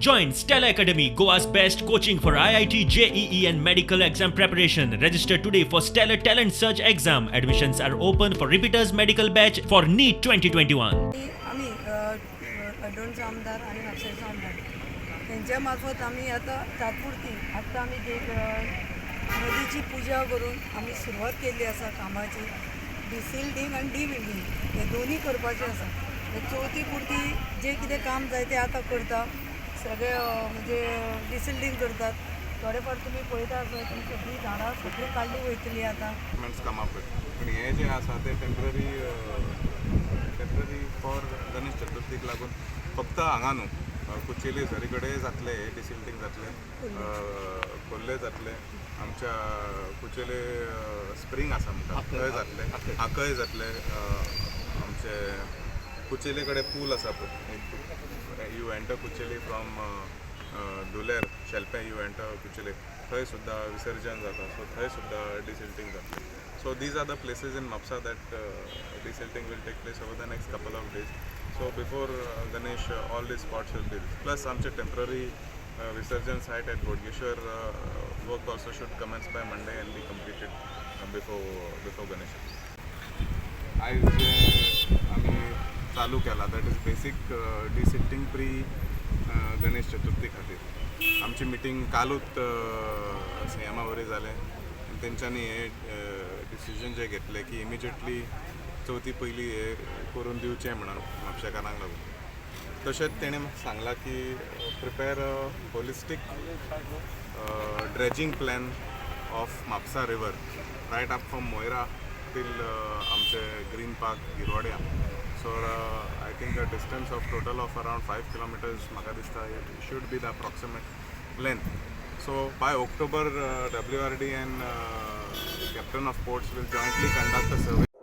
Join Stella Academy, Goa's best coaching for IIT, JEE and medical exam preparation. Register today for Stellar Talent Search exam. Admissions are open for repeaters medical batch for NEET 2021. आम्ही अडोणचे आमदार आणि म्हापशेचे आमदार त्यांच्या मार्फत आम्ही आता तात्पुरती आत्ता आम्ही नदीची पूजा करून आम्ही सुरुवात केली असा कामाची. डिसिल्डिंग आणि डिबिल्डिंग हे दोन्ही करपाचे आसा. चवथी पुरती जे कितें काम जाय तें आतां करता. सगळे म्हणजे डिसिल्डिंग करतात. थोडेफार तुम्ही पळयता आसा ती सगळी झाडां सगळी काडली वयतली आतां. कामाक पण हे जे आसा ते टेम्पररी फॉर गणेश चतुर्थीक लागून फक्त हांगा न्हू कुचेली सरी कडेन जातले डिसिल्डिंग जातले, खोल्ले जातले, आमच्या कुचेले स्प्रिंग आसा म्हणटा थंय जातले, आकय जातले, आमचे कुचेले कडेन पूल आसा पळय, you enter Kucheli from Duler शेल्पें यू एंटर कुचेले, थंय सुद्दां विसर्जन जाता. सो थंय सुद्दां डिसिल्टिंग जातलें. So these are the places in Mapsa that desilting will take place over the next couple of days. So before Ganesh, all these spots will be. Plus, आमचे temporary विसर्जन site at Bodgeshwar work also should commence by Monday and be completed before Ganesh. आज आम्ही चालू केला that is basic desilting pre Ganesh Chaturthi खातीर. आमची meeting कालूच सीएमा वरी जालें. तेंच्यांनी हे डिसिजन जे घेतले की इमिजिएटली चवथी पयली हे करून दिवचें म्हणून म्हापशेकारांक लागून. तशेंच तेणें म्हाका सांगलां की prepare a holistic dredging plan of Mhapsa river right up from Moira till आमचे ग्रीन पार्क गिरवाड्या. So I think the distance of total of around 5 kilometres म्हाका दिसता should be the approximate length. So by October, WRD and Captain of Ports will jointly conduct a survey.